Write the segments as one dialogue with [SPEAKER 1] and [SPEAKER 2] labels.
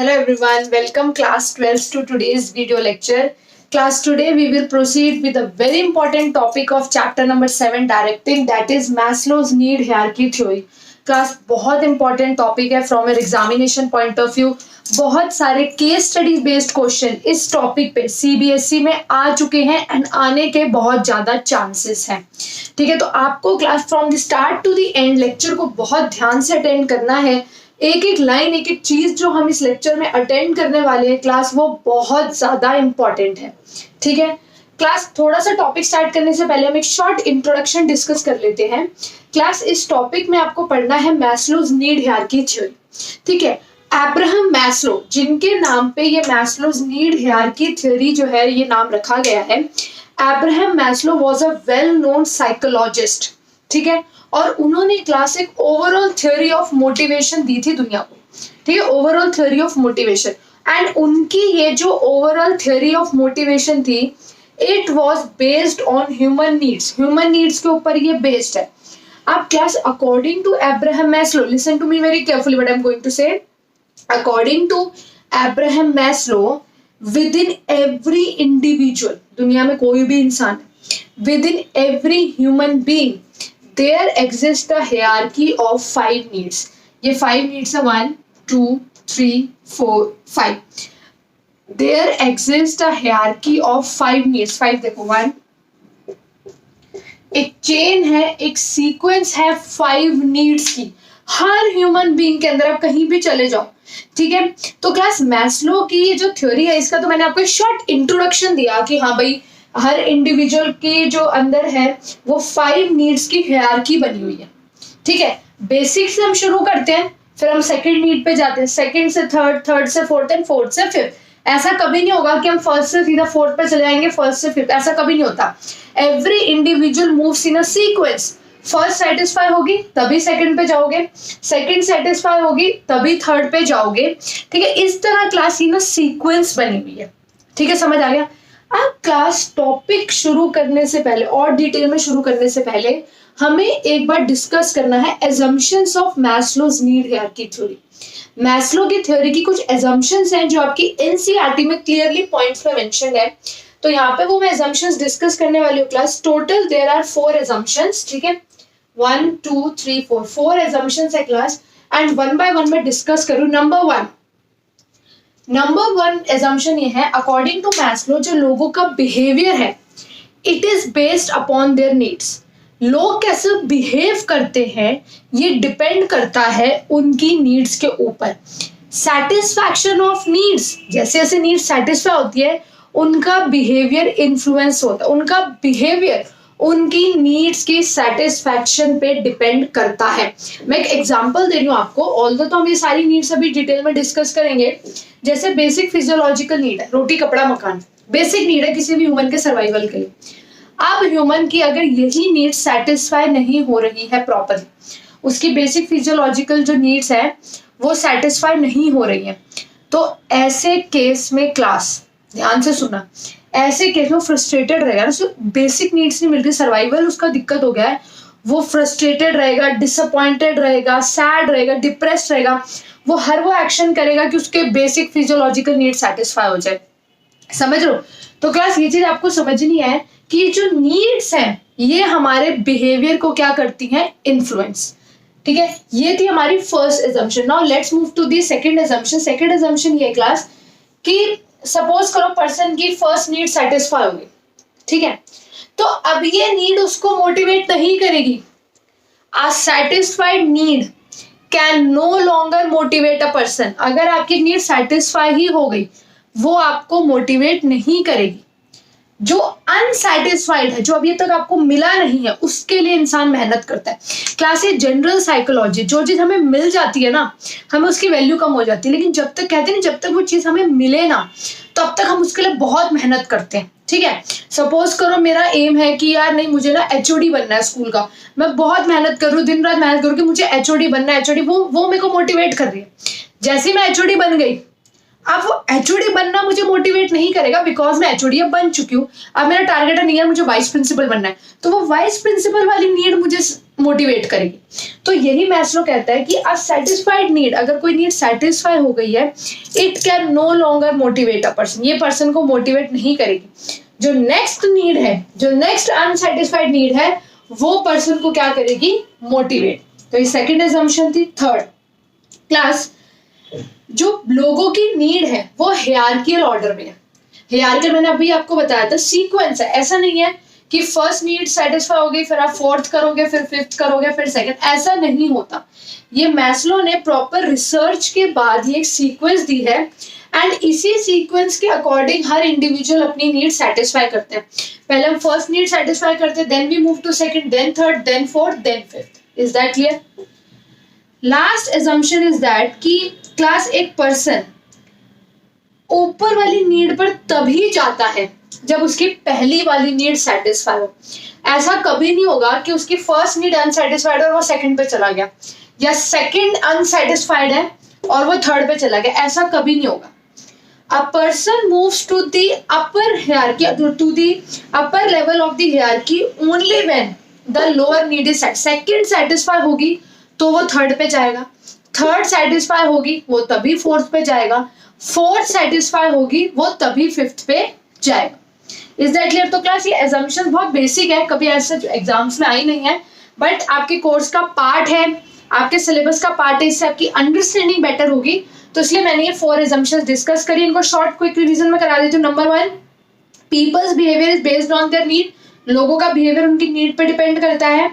[SPEAKER 1] Hello everyone, welcome class 12 to today's video lecture. Class today we will proceed with a very important topic of chapter number 7 directing, that is Maslow's need hierarchy theory. Class बहुत important topic है from an examination point of view. बहुत सारे case studies based question इस topic पे CBSE में आ चुके हैं and आने के बहुत ज्यादा चांसेस हैं. ठीक है, तो आपको class from the start to the end lecture को बहुत ध्यान से अटेंड करना है. एक एक लाइन, एक एक चीज जो हम इस लेक्चर में अटेंड करने वाले हैं क्लास, वो बहुत ज्यादा इंपॉर्टेंट है. ठीक है क्लास, थोड़ा सा टॉपिक स्टार्ट करने से पहले हम एक शॉर्ट इंट्रोडक्शन डिस्कस कर लेते हैं. क्लास, इस टॉपिक में आपको पढ़ना है मैस्लोज नीड हायरार्की थ्योरी. ठीक है, अब्राहम मैस्लो, जिनके नाम पे ये मैस्लोज नीड हायरार्की थ्योरी जो है ये नाम रखा गया है. Abraham Maslow was a well known psychologist. ठीक है, और उन्होंने क्लास एक ओवरऑल थ्योरी ऑफ मोटिवेशन दी थी दुनिया को. ठीक है, overall theory of motivation. And उनकी ये जो ओवरऑल थ्योरी ऑफ मोटिवेशन थी, it was based on human needs. Human needs के ऊपर ये बेस्ड है. अब class, according to Abraham Maslow, listen to me very carefully what I am going to से. According to Abraham Maslow, within every individual, दुनिया में कोई भी इंसान, within every human being there exists a hierarchy of 5 needs. ये 5 needs है 1, 2, 3, 4, 5. There exists a hierarchy of 5 needs. 5 देखो, 1, एक चेन है, एक सीक्वेंस है 5 नीड्स की हर ह्यूमन बीइंग के अंदर. आप कहीं भी चले जाओ. ठीक है, तो क्लास मैस्लो की ये जो थ्योरी है, इसका तो मैंने आपको शॉर्ट इंट्रोडक्शन दिया कि हाँ भाई, हर इंडिविजुअल की जो अंदर है वो 5 नीड्स की हायरार्की बनी हुई है. ठीक है, बेसिक से हम शुरू करते हैं, फिर हम सेकंड नीड पे जाते हैं, सेकंड से थर्ड, थर्ड से फोर्थ एंड फोर्थ से फिफ्थ. ऐसा कभी नहीं होगा कि हम फर्स्ट से सीधा फोर्थ पे चले जाएंगे, फर्स्ट से फिफ्थ, ऐसा कभी नहीं होता. Every individual moves in a sequence. First satisfy होगी तभी सेकंड पे जाओगे, सेकंड सेटिस्फाई होगी तभी थर्ड पे जाओगे. ठीक है, इस तरह क्लास की ना सीक्वेंस बनी हुई है. ठीक है, समझ आ गया. अब क्लास, टॉपिक शुरू करने से पहले और डिटेल में शुरू करने से पहले हमें एक बार डिस्कस करना है assumptions of Maslow's need hierarchy theory. Maslow की थ्योरी की कुछ एजम्पशंस हैं जो आपकी एनसीईआरटी में क्लियरली पॉइंट्स में मेंशन्ड है. तो यहाँ पे वो मैं एजम्पशंस डिस्कस करने वाली हूँ class. Total there are 4 assumptions. ठीक है, 1, 2, 3, 4 एजम्पशंस है class, and one by one मैं डिस्कस करूँ. नंबर वन एजम्पशन ये है, अकॉर्डिंग टू मैस्लो जो लोगों का बिहेवियर है, it is based upon their needs. लोग कैसे बिहेव करते हैं ये डिपेंड करता है उनकी नीड्स के ऊपर. सेटिस्फैक्शन ऑफ नीड्स, जैसे जैसे नीड्स सेटिस्फाई होती है उनका बिहेवियर इन्फ्लुएंस होता है. उनका बिहेवियर उनकी नीड्स की सेटिस्फैक्शन पे डिपेंड करता है. मैं एक एग्जांपल दे रही हूँ आपको, ऑल्दो तो हम ये सारी नीड्स अभी डिटेल में डिस्कस करेंगे. जैसे बेसिक फिजियोलॉजिकल नीड है, रोटी कपड़ा मकान, बेसिक नीड है किसी भी ह्यूमन के सर्वाइवल के लिए. अब ह्यूमन की अगर यही नीड सेटिस्फाई नहीं हो रही है प्रॉपरली, उसकी बेसिक फिजियोलॉजिकल जो नीड्स है वो सेटिस्फाई नहीं हो रही है, तो ऐसे केस में क्लास, ध्यान से सुनना, ऐसे केस में फ्रस्ट्रेटेड रहेगा. उसको बेसिक नीड्स नहीं मिल रही, सर्वाइवल उसका दिक्कत हो गया है, वो फ्रस्ट्रेटेड रहेगा, डिसअपॉइंटेड रहेगा, सैड रहेगा, डिप्रेस्ड रहेगा. वो हर वो एक्शन करेगा कि उसके बेसिक फिजियोलॉजिकल नीड सेटिस्फाई हो जाए. समझ लो. तो क्लास, ये चीज आपको समझनी है कि जो नीड्स हैं ये हमारे बिहेवियर को क्या करती हैं, इन्फ्लुएंस. ठीक है, ये थी हमारी first assumption. Now let's move to the second assumption. Second assumption ये क्लास कि सपोज करो पर्सन की फर्स्ट नीड सेटिस्फाई होगी. ठीक है, तो अब ये नीड उसको मोटिवेट नहीं करेगी. A satisfied need can no longer motivate a person. अगर आपकी नीड सेटिस्फाई ही हो गई, वो आपको मोटिवेट नहीं करेगी. जो अनसेटिस्फाइड है, जो अभी तक आपको मिला नहीं है, उसके लिए इंसान मेहनत करता है. क्लास, ये जनरल साइकोलॉजी, जो चीज हमें मिल जाती है ना, हमें उसकी वैल्यू कम हो जाती है, लेकिन जब तक कहते हैं ना, जब तक वो चीज हमें मिले ना, तब तक हम उसके लिए बहुत मेहनत करते हैं. ठीक है, सपोज करो मेरा एम है कि यार नहीं, मुझे ना एचओडी बनना है स्कूल का. मैं बहुत मेहनत कर रही हूँ, दिन रात मेहनत करूँ कि मुझे एचओडी बनना है. एचओडी वो मेरे को मोटिवेट कर रही है. जैसे ही मैं एचओडी बन गई, अब वो एचओडी बनना मुझे मोटिवेट नहीं करेगा, बिकॉज मैं एचओडी अब बन चुकी हूँ। अब मेरा टारगेट है नहीं है मुझे वाइस प्रिंसिपल बनना है, तो वो वाइस प्रिंसिपल वाली नीड मुझे मोटिवेट करेगी। तो यही मैस्लो कहता है कि अ सेटिस्फाइड नीड, अगर कोई नीड सेटिस्फाई हो गई है, it can no longer motivate a person, ये पर्सन को मोटिवेट नहीं करेगी। जो नेक्स्ट नीड है, जो नेक्स्ट अनसेटिस्फाइड नीड है, वो पर्सन को क्या करेगी, मोटिवेट। तो ये सेकंड असम्पशन थी। थर्ड क्लास, जो लोगों की नीड है वो हियरार्किकल ऑर्डर में है। हियरार्किकल मैंने अभी आपको बताया था, सीक्वेंस है, ऐसा नहीं है कि फर्स्ट नीड सेटिस्फाई हो गई फिर आप फोर्थ करोगे, फिर फिफ्थ करोगे, फिर सेकंड, ऐसा नहीं होता। ये मैस्लो ने प्रॉपर रिसर्च के बाद ये एक सीक्वेंस दी है, एंड इसी सीक्वेंस के अकॉर्डिंग हर इंडिविजुअल अपनी नीड सेटिस्फाई करते हैं। पहले हम फर्स्ट नीड सेटिस्फाई करते हैं, then we move to second, then third, then fourth, then fifth. Is that clear? Last assumption is that कि क्लास, एक पर्सन ऊपर वाली नीड पर तभी जाता है जब उसकी पहली वाली नीड सेटिस्फाई हो। ऐसा कभी नहीं होगा कि उसकी फर्स्ट नीड अनसेटिस्फाइड और वो सेकंड पे चला गया, या सेकंड अनसेटिस्फाइड है और वो थर्ड पे चला गया, ऐसा कभी नहीं होगा। A person moves to the upper hierarchy, to the upper level of the hierarchy only when the lower need is set. Second satisfy होगी तो वो थर्ड पे जाएगा, थर्ड सेटिस्फाई होगी वो तभी फोर्थ पे जाएगा, फोर्थ सेटिस्फाई होगी वो तभी फिफ्थ पे जाएगा। Is that clear? तो क्लास, ये assumption बहुत बेसिक है, कभी ऐसे एग्जाम्स में आई नहीं है, बट आपके कोर्स का पार्ट है, आपके सिलेबस का पार्ट है, इससे आपकी अंडरस्टैंडिंग बेटर होगी। तो इसलिए मैंने ये 4 assumptions डिस्कस करी, इनको शॉर्ट क्विक रिवीजन में करा देती हूँ। Number 1, peoples behaviour is based on their need, लोगों का बिहेवियर उनकी नीड पे डिपेंड करता है।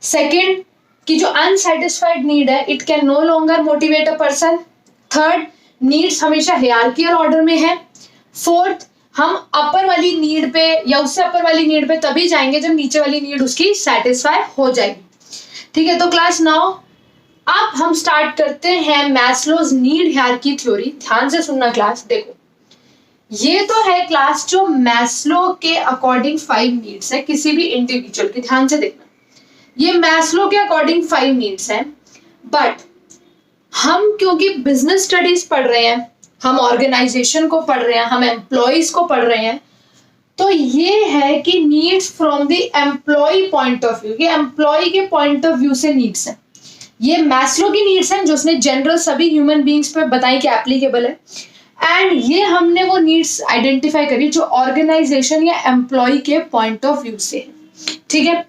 [SPEAKER 1] सेकेंड, कि जो अनसेटिस्फाइड नीड है, it can no longer motivate a person. Third, needs हमेशा हियरार्किकल ऑर्डर में है। फोर्थ, हम अपर वाली नीड पे या उससे अपर वाली नीड पे तभी जाएंगे जब नीचे वाली नीड उसकी सेटिस्फाई हो जाएगी। ठीक है, तो क्लास नाउ अब हम स्टार्ट करते हैं मैस्लोज नीड हियरार्की थ्योरी। ध्यान से सुनना क्लास, देखो ये तो है क्लास जो मैस्लो के अकॉर्डिंग 5 नीड्स है किसी भी इंडिविजुअल की, ध्यान से देखना। ये मैस्लो के अकॉर्डिंग 5 नीड्स हैं, बट हम क्योंकि बिजनेस स्टडीज पढ़ रहे हैं, हम ऑर्गेनाइजेशन को पढ़ रहे हैं, हम एम्प्लॉयज को पढ़ रहे हैं, तो ये है कि needs from the employee point of view, ये एम्प्लॉय के पॉइंट ऑफ व्यू से नीड्स हैं। ये मैस्लो की नीड्स हैं जो उसने जनरल सभी ह्यूमन बीइंग्स पे बताई कि एप्लीकेबल है, एंड ये हमने वो नीड्स आइडेंटिफाई करी जो ऑर्गेनाइजेशन या एम्प्लॉय के पॉइंट ऑफ व्यू से है। ठीक है,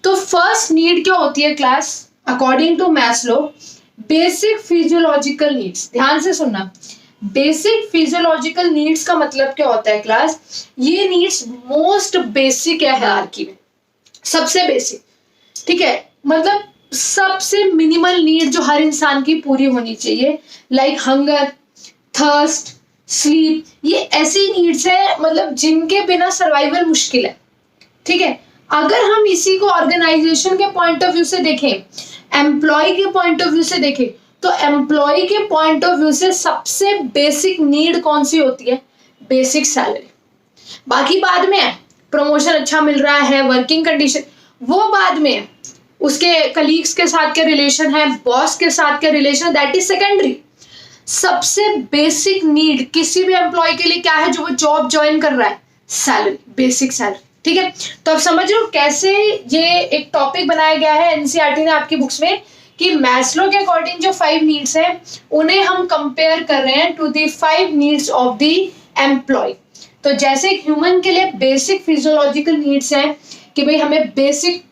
[SPEAKER 1] तो फर्स्ट नीड क्या होती है class, according to Maslow, basic physiological needs. ध्यान से सुनना, बेसिक फिजियोलॉजिकल नीड्स का मतलब क्या होता है क्लास, ये नीड्स मोस्ट बेसिक है हायरार्की में, सबसे बेसिक। ठीक है, मतलब सबसे मिनिमल नीड जो हर इंसान की पूरी होनी चाहिए, लाइक हंगर, थर्स्ट, स्लीप, ये ऐसी नीड्स है मतलब जिनके बिना सर्वाइवल मुश्किल है। ठीक है, अगर हम इसी को ऑर्गेनाइजेशन के पॉइंट ऑफ व्यू से देखें, एम्प्लॉय के पॉइंट ऑफ व्यू से देखें, तो एम्प्लॉय के पॉइंट ऑफ व्यू से सबसे बेसिक नीड कौन सी होती है, बेसिक सैलरी। बाकी बाद में है, प्रमोशन अच्छा मिल रहा है, वर्किंग कंडीशन, वो बाद में है, उसके कलीग्स के साथ के रिलेशन है, बॉस के साथ के रिलेशन, दैट इज सेकेंडरी। सबसे बेसिक नीड किसी भी एम्प्लॉय के लिए क्या है जो वो जॉब ज्वाइन कर रहा है, सैलरी, बेसिक सैलरी। ठीक है, तो अब समझ लो कैसे ये एक टॉपिक बनाया गया है एनसीईआरटी ने आपकी बुक्स में, कि मैस्लो के अकॉर्डिंग जो 5 नीड्स हैं उन्हें हम कंपेयर कर रहे हैं to the 5 needs of the employee. तो जैसे एक ह्यूमन के लिए बेसिक फिजियोलॉजिकल नीड्स हैं कि भाई हमें बेसिक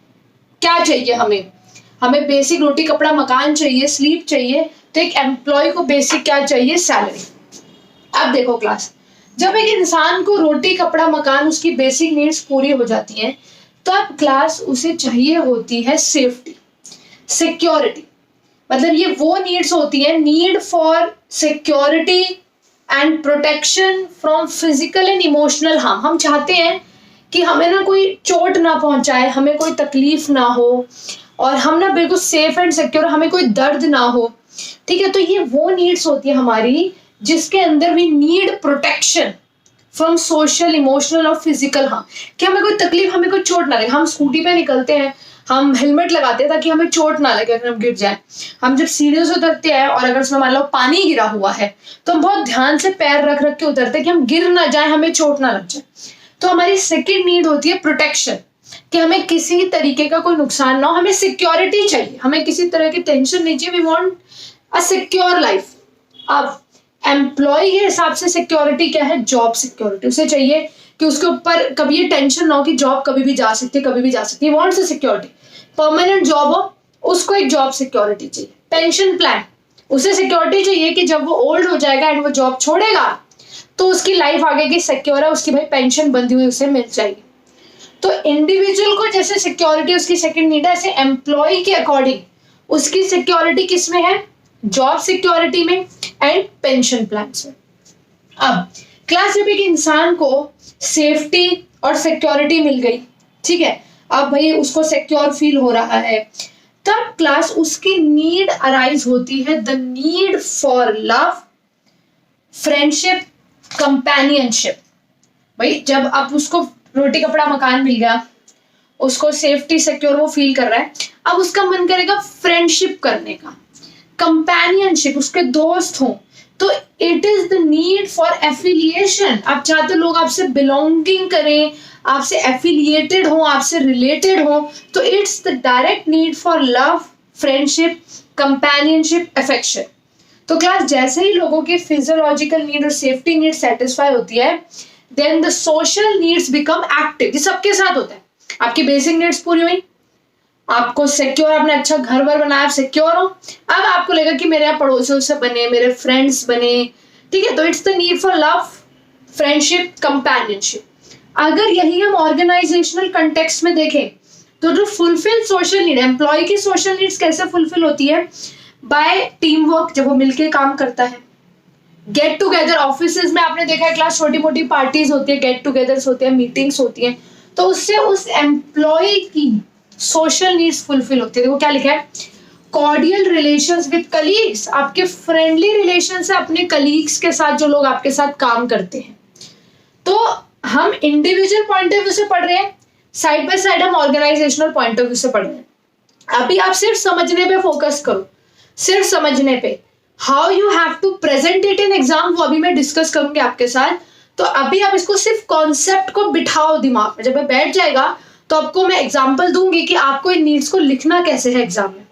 [SPEAKER 1] क्या चाहिए, हमें बेसिक रोटी कपड़ा मकान चाहिए, स्लीप चाहिए, तो एक एम्प्लॉय को बेसिक क्या चाहिए, सैलरी। अब देखो क्लास, जब एक इंसान को रोटी कपड़ा मकान उसकी बेसिक नीड्स पूरी हो जाती हैं, तब क्लास उसे चाहिए होती है सेफ्टी, सिक्योरिटी। मतलब ये वो नीड्स होती है, need for security and protection from physical and emotional harm. हम चाहते हैं कि हमें ना कोई चोट ना पहुंचाए, हमें कोई तकलीफ ना हो, और हम ना बिल्कुल सेफ एंड सिक्योर, हमें कोई दर्द ना हो। ठीक है, तो ये वो नीड्स होती है हमारी जिसके अंदर we need protection from social, emotional और फिजिकल हार्म, कि हमें कोई तकलीफ, हमें कोई चोट ना लगे। हम स्कूटी पे निकलते हैं, हम हेलमेट लगाते हैं ताकि हमें चोट ना लगे अगर हम गिर जाए। हम जब सीढ़ियों से उतरते हैं और अगर उसमें मान लो पानी गिरा हुआ है तो हम बहुत ध्यान से पैर रख रख के उतरते हैं कि हम गिर ना जाए, हमें चोट ना लग जाए। तो हमारी सेकेंड नीड होती है प्रोटेक्शन, कि हमें किसी तरीके का कोई नुकसान ना हो, हमें सिक्योरिटी चाहिए, हमें किसी तरह की टेंशन नहीं चाहिए। We want a secure life. अब एम्प्लॉय के हिसाब से सिक्योरिटी क्या है? Job security. उसे चाहिए कि उसके ऊपर कभी ये टेंशन ना हो कि जॉब कभी भी जा सकती है, कभी भी जा सकती है। Wants a security. Permanent job हो, उसको एक जॉब सिक्योरिटी चाहिए। पेंशन प्लान, उसे सिक्योरिटी चाहिए कि जब वो ओल्ड हो जाएगा एंड वो जॉब छोड़ेगा तो उसकी लाइफ आगे की सिक्योर है, उसकी भाई पेंशन बंधी हुई उसे मिल जाएगी। तो इंडिविजुअल को जैसे सिक्योरिटी उसकी सेकंड नीड है, ऐसे एम्प्लॉय के अकॉर्डिंग उसकी सिक्योरिटी किस में है? जॉब सिक्योरिटी में एंड पेंशन प्लान में। अब क्लास, जब एक इंसान को सेफ्टी और सिक्योरिटी मिल गई, ठीक है, अब भाई उसको सिक्योर फील हो रहा है, तब क्लास उसकी नीड अराइज होती है, the need for love, friendship, companionship. भाई जब अब उसको रोटी कपड़ा मकान मिल गया, उसको सेफ्टी सिक्योर वो फील कर रहा है, अब उसका मन करेगा फ्रेंडशिप करने का, कंपेनियनशिप, उसके दोस्त हों। तो it is the need for affiliation. आप चाहते लोग आपसे बिलोंगिंग करें, आपसे एफिलिएटेड हो, आपसे रिलेटेड हो, तो it's the direct need for love, friendship, companionship, affection. तो क्लास, जैसे ही लोगों की फिजियोलॉजिकल नीड और सेफ्टी नीड सेटिस्फाई होती है, then the social needs become active. ये सबके साथ होता है। आपकी बेसिक नीड्स पूरी हुई, आपको सिक्योर, आपने अच्छा घर वर बनाया, आप सिक्योर हो, अब आपको लगेगा कि मेरे यहाँ पड़ोसियों से बने, मेरे फ्रेंड्स बने, ठीक है, तो it's the need for love, friendship, companionship. अगर यही हम ऑर्गेनाइजेशनल कंटेक्स्ट में देखें तो जो फुलफिल सोशल नीड, एम्प्लॉय की सोशल नीड्स कैसे फुलफिल होती है? बाय टीम वर्क, जब वो मिलकर काम करता है। गेट टुगेदर, ऑफिसेज में आपने देखा है क्लास, छोटी मोटी पार्टीज होती है, गेट टुगेदर्स होते हैं, मीटिंग्स होती हैं, तो उससे उस एम्प्लॉय की सोशल नीड्स फुलफिल होती है। देखो क्या लिखा है? कॉर्डियल रिलेशंस विद कलीग्स, आपके फ्रेंडली रिलेशन है अपने कलीग्स के साथ, जो लोग आपके साथ काम करते हैं। तो हम इंडिविजुअल पॉइंट ऑफ व्यू से पढ़ रहे हैं, साइड बाय साइड हम ऑर्गेनाइजेशनल पॉइंट ऑफ व्यू से पढ़ रहे हैं। अभी आप सिर्फ समझने पे फोकस करो, सिर्फ समझने पे। How you have to present it in exam, वो अभी मैं डिस्कस करूंगी आपके साथ। तो अभी आप इसको सिर्फ कॉन्सेप्ट को बिठाओ दिमाग में, जब मैं बैठ जाएगा तो आपको मैं एग्जाम्पल दूंगी कि आपको इन नीड्स को लिखना कैसे है एग्जाम में।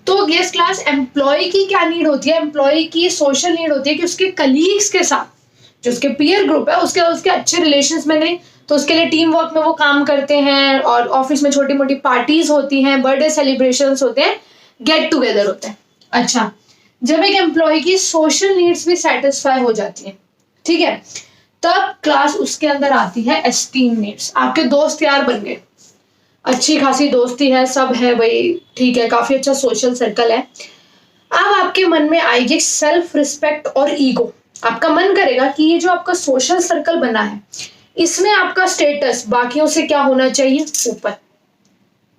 [SPEAKER 1] तो यस क्लास, एम्प्लॉय की क्या नीड होती है? एम्प्लॉय की सोशल नीड होती है कि उसके कलीग्स के साथ, जो उसके पीयर ग्रुप है, उसके अच्छे रिलेशंस में नहीं, तो उसके लिए टीम वर्क में वो काम करते हैं, और ऑफिस में छोटी मोटी पार्टीज होती हैं, बर्थडे सेलिब्रेशंस होते हैं, गेट टुगेदर होते हैं। अच्छा, जब एक एम्प्लॉय की सोशल नीड्स भी सेटिस्फाई हो जाती है, ठीक है, तब क्लास उसके अंदर आती है एस्टीम नीड्स। आपके दोस्त यार बन गए, अच्छी खासी दोस्ती है, सब है भाई, ठीक है, काफी अच्छा सोशल सर्कल है। अब आपके मन में आएगी सेल्फ रिस्पेक्ट और ईगो। आपका मन करेगा कि ये जो आपका सोशल सर्कल बना है, इसमें आपका स्टेटस बाकियों से क्या होना चाहिए? ऊपर।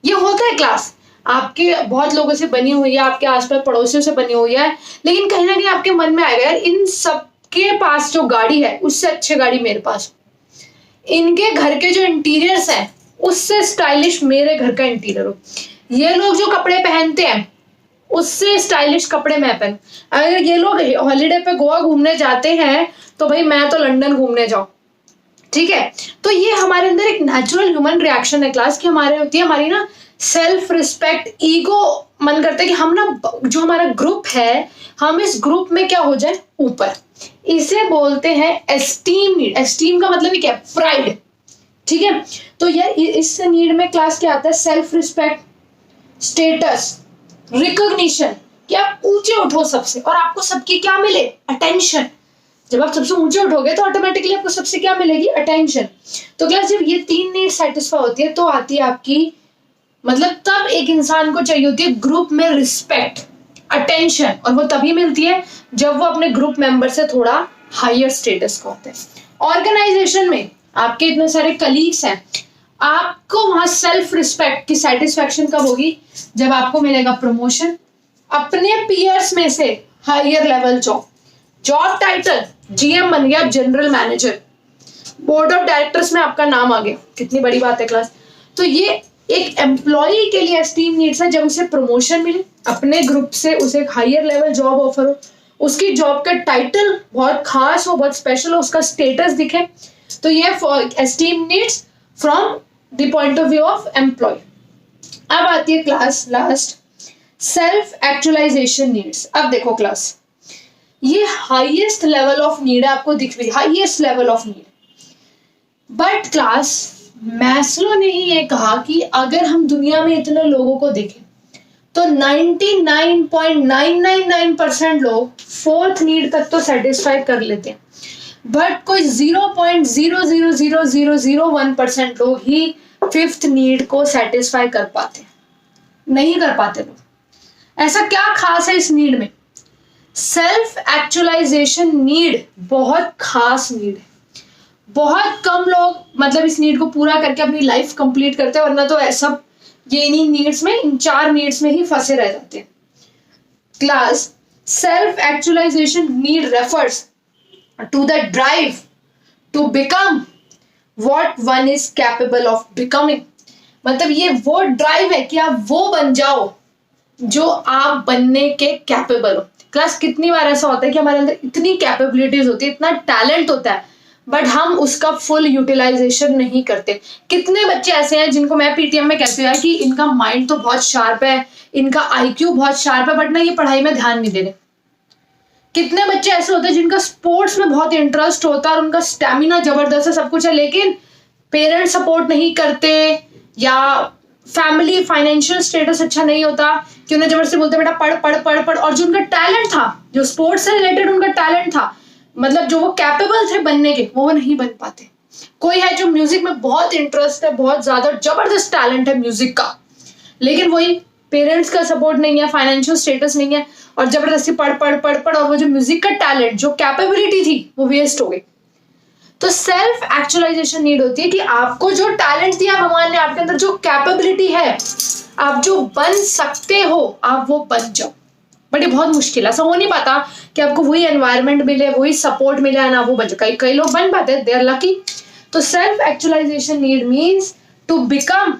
[SPEAKER 1] ये होता है क्लास, आपके बहुत लोगों से बनी हुई है, आपके आसपास पड़ोसियों से बनी हुई है, लेकिन कहीं ना कहीं आपके मन में आएगा यार, इन सबके पास जो गाड़ी है उससे अच्छी गाड़ी मेरे पास, इनके घर के जो इंटीरियर्स हैं उससे स्टाइलिश मेरे घर का इंटीरियर हो, ये लोग जो कपड़े पहनते हैं उससे स्टाइलिश कपड़े मैं पहनूं, अगर ये लोग हॉलीडे पे गोवा घूमने जाते हैं तो भाई मैं तो लंदन घूमने जाऊं, ठीक है। तो ये हमारे अंदर एक नेचुरल ह्यूमन रिएक्शन है क्लास, की हमारे होती है हमारी ना सेल्फ रिस्पेक्ट, ईगो, मन करता है कि हम ना जो हमारा ग्रुप है, हम इस ग्रुप में क्या हो जाए? ऊपर। इसे बोलते हैं एस्टीम नीड। एस्टीम का मतलब क्या है? प्राइड, ठीक है। तो यार इस नीड में क्लास क्या आता है? सेल्फ रिस्पेक्ट, स्टेटस, रिकॉग्निशन, कि आप ऊंचे उठो सबसे और आपको सबकी क्या मिले? अटेंशन। जब आप सबसे ऊंचे उठोगे तो ऑटोमेटिकली आपको सबसे क्या मिलेगी? अटेंशन। तो क्लास, जब ये तीन नीड सेटिस्फाई होती है तो आती है आपकी, मतलब तब एक इंसान को चाहिए होती है ग्रुप में रिस्पेक्ट, अटेंशन, और वो तभी मिलती है जब वो अपने ग्रुप मेंबर से थोड़ा हायर स्टेटस का होता है। ऑर्गेनाइजेशन में आपके इतने सारे कलीग्स हैं, आपको वहां सेल्फ रिस्पेक्ट की सेटिस्फेक्शन कब होगी? जब आपको मिलेगा प्रमोशन, अपने पीयर्स में से higher level job, job title GM बन गया, general manager, board of directors में आपका नाम आ गया, कितनी बड़ी बात है क्लास। तो ये एक एम्प्लॉय के लिए एस्टीम नीड्स है, जब उसे प्रमोशन मिले, अपने ग्रुप से उसे एक हायर लेवल जॉब ऑफर हो, उसकी जॉब का टाइटल बहुत खास हो, बहुत स्पेशल हो, उसका स्टेटस दिखे, तो ये esteem needs from the point of view of employ. अब आती है class last self actualization needs. अब देखो क्लास, ये हाईएस्ट लेवल ऑफ नीड है, आपको दिख रही, highest level of need. But class Maslow ने ही ये कहा कि अगर हम दुनिया में इतने लोगों को देखें तो 99.999% लोग फोर्थ नीड तक तो सेटिस्फाई कर लेते हैं, बट कोई 0.000001% लोग ही फिफ्थ नीड को सेटिस्फाई कर पाते, नहीं कर पाते लोग। ऐसा क्या खास है इस नीड में? सेल्फ एक्चुअलाइजेशन नीड बहुत खास नीड है, बहुत कम लोग मतलब इस नीड को पूरा करके अपनी लाइफ कंप्लीट करते हैं, वरना तो ऐसा ये इन्हीं नीड्स में, इन 4 नीड्स में ही फंसे रह जाते हैं। Class self actualization need refers to the drive to become what one is capable of becoming. मतलब ये वो ड्राइव है कि आप वो बन जाओ जो आप बनने के कैपेबल हो। क्लास कितनी बार ऐसा होता है कि हमारे अंदर इतनी कैपेबिलिटीज होती है, इतना टैलेंट होता है, बट हम उसका फुल यूटिलाइजेशन नहीं करते। कितने बच्चे ऐसे हैं जिनको मैं पीटीएम में कहती हूँ कि इनका माइंड तो बहुत शार्प है, इनका आईक्यू बहुत शार्प है, बट ना ये पढ़ाई में ध्यान नहीं दे रहे। कितने बच्चे ऐसे होते हैं जिनका स्पोर्ट्स में बहुत इंटरेस्ट होता है और उनका स्टैमिना जबरदस्त है, सब कुछ है, लेकिन पेरेंट्स सपोर्ट नहीं करते या फैमिली फाइनेंशियल स्टेटस अच्छा नहीं होता कि उन्हें जबरदस्ती बोलते बेटा पढ़ पढ़ पढ़ पढ़, और जो उनका टैलेंट था, जो स्पोर्ट्स से रिलेटेड उनका टैलेंट था, मतलब जो वो कैपेबल थे बनने के, वो नहीं बन पाते। कोई है जो म्यूजिक में बहुत इंटरेस्ट है, बहुत ज्यादा जबरदस्त टैलेंट है म्यूजिक का, लेकिन वही पेरेंट्स का सपोर्ट नहीं है, फाइनेंशियल स्टेटस नहीं है, और जबरदस्ती पढ़ पढ़ पढ़ पढ़, और वो जो म्यूजिक का टैलेंट, जो कैपेबिलिटी थी, वो वेस्ट हो गई। तो सेल्फ एक्चुअलाइजेशन नीड होती है कि आपको जो टैलेंट दिया भगवान ने, आपके अंदर जो कैपेबिलिटी है, आप जो बन सकते हो, आप वो बन जाओ। बट ये बहुत मुश्किल है, ऐसा हो नहीं पाता कि आपको वही एनवायरनमेंट मिले, वही सपोर्ट मिले ना वो बन जाए। कई लोग बन पाते हैं, दे आर लकी। तो self actualization need means to become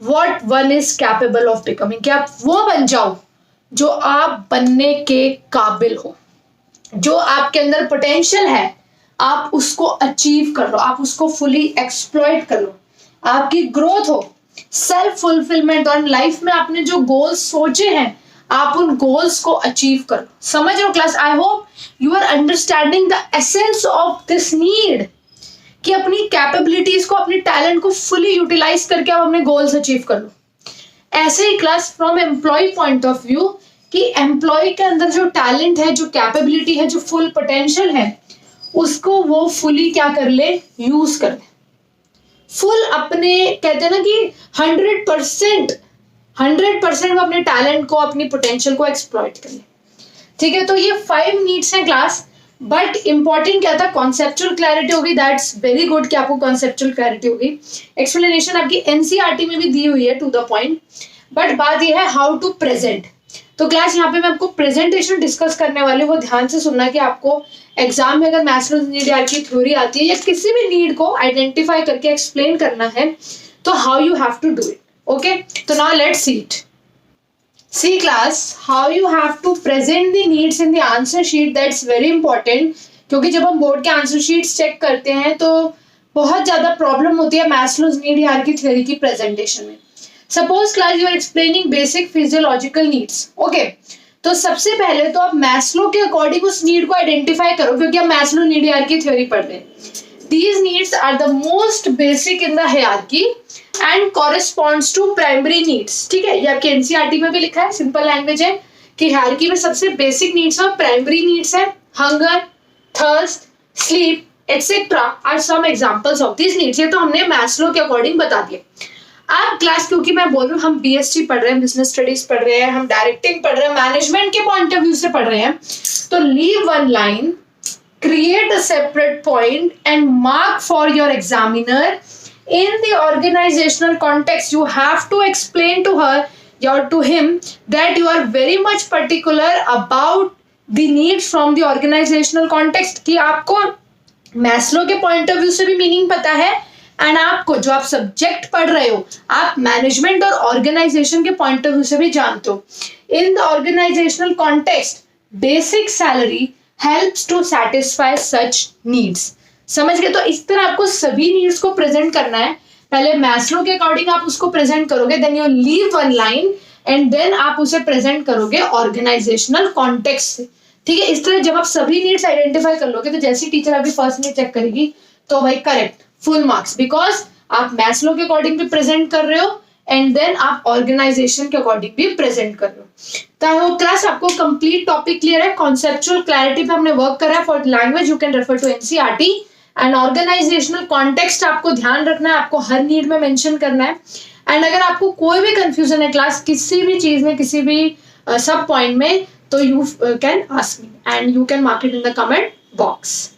[SPEAKER 1] what one is capable of becoming, कि आप वो बन जाओ जो आप बनने के काबिल हो, जो आपके अंदर पोटेंशियल है, आप उसको अचीव कर लो, आप उसको फुली एक्सप्लॉइट कर लो, आपकी ग्रोथ हो, सेल्फ फुलफिलमेंट, और लाइफ में आपने जो गोल्स सोचे हैं, आप उन गोल्स को अचीव करो। समझ रहे हो class? I hope you are understanding the essence of this need, कि अपनी कैपेबिलिटीज को, अपने टैलेंट को फुली यूटिलाइज करके आप अपने गोल्स अचीव कर लो। ऐसे ही class from employ point of view, कि एम्प्लॉय के अंदर जो टैलेंट है, जो कैपेबिलिटी है, जो फुल पोटेंशियल है, उसको वो फुली क्या कर ले, यूज कर ले, फुल अपने, कहते हैं ना कि 100% वो अपने टैलेंट को, अपनी पोटेंशियल को एक्सप्लॉइट कर ले। ठीक है, तो ये 5 नीड्स हैं क्लास, बट इंपॉर्टेंट क्या था, कॉन्सेप्चुअल क्लैरिटी होगी। दैट्स वेरी गुड कि आपको कॉन्सेप्चुअल क्लैरिटी होगी। एक्सप्लेनेशन आपकी एनसीईआरटी में भी दी हुई है टू द पॉइंट, बट बात ये है हाउ टू प्रेजेंट। तो क्लास यहाँ पे मैं आपको प्रेजेंटेशन डिस्कस करने वाली हूँ, वो ध्यान से सुनना कि आपको एग्जाम में अगर मैस्लोज नीड की थ्योरी आती है या किसी भी नीड को आइडेंटिफाई करके एक्सप्लेन करना है, तो how you have to do it. Okay, तो now let's see it. See class, how you have to present the needs in the answer sheet, that's very important, क्योंकि जब हम बोर्ड के आंसर शीट्स चेक करते हैं तो बहुत ज़्यादा प्रॉब्लम होती है मैस्लोज नीड हायरार्की थ्योरी की प्रेजेंटेशन में। Suppose class you are explaining basic physiological needs, okay, तो सबसे पहले तो आप मैस्लो के अकॉर्डिंग उस नीड को आइडेंटिफाई करो, क्योंकि हम मैस्लो नीड हायरार्की थ्योरी पढ़ रहे हैं। These needs are the most basic in the hierarchy and corresponds to primary needs। ठीक है, ये आपके एनसीईआरटी में भी लिखा है, सिंपल लैंग्वेज है कि हायरार्की में सबसे बेसिक नीड्स और प्राइमरी नीड्स है। Hunger, thirst, sleep etcetera are some examples of this needs. ये तो हमने मैस्लो के अकॉर्डिंग बता दिए। आप क्लास, क्योंकि मैं बोल रही हूँ हम बीएससी पढ़ रहे हैं, बिजनेस स्टडीज पढ़ रहे हैं, हम डायरेक्टिंग पढ़ रहे हैं, मैनेजमेंट के पॉइंट ऑफ व्यू से पढ़ रहे हैं, तो leave one line, create a separate point and mark for your examiner in the organizational context. You have to explain to her or to him that you are very much particular about the needs from the organizational context, कि आपको Maslow के point of view से भी meaning पता है, and आपको जो आप सब्जेक्ट पढ़ रहे हो आप मैनेजमेंट और ऑर्गेनाइजेशन के पॉइंट ऑफ व्यू से भी जानते हो. In the organizational context basic salary helps to satisfy such needs. समझ गए? तो इस तरह आपको सभी नीड्स को प्रेजेंट करना है. पहले मैस्लो के अकॉर्डिंग आप उसको प्रेजेंट करोगे, then you leave one line and then आप उसे प्रेजेंट करोगे ऑर्गेनाइजेशनल कॉन्टेक्स्ट से. ठीक है? इस तरह जब आप सभी नीड्स आइडेंटिफाई कर लोगे तो जैसी टीचर अभी फर्स्ट नीड चेक करेगी तो भाई करेक्ट, फुल मार्क्स, बिकॉज आप मैस्लो के अकॉर्डिंग भी प्रेजेंट कर रहे हो एंड देन आप ऑर्गेनाइजेशन के अकॉर्डिंग भी प्रेजेंट कर रहे हो. तो आई होप क्लास आपको कंप्लीट टॉपिक क्लियर है. कॉन्सेप्चुअल क्लैरिटी पे हमने वर्क करा है. For language you can refer to NCERT. And organizational context आपको ध्यान रखना है, आपको हर नीड में मेंशन करना है. एंड अगर आपको कोई भी कंफ्यूजन है क्लास किसी भी चीज में, किसी भी सब पॉइंट में, तो you can ask me and you can mark it in the comment box.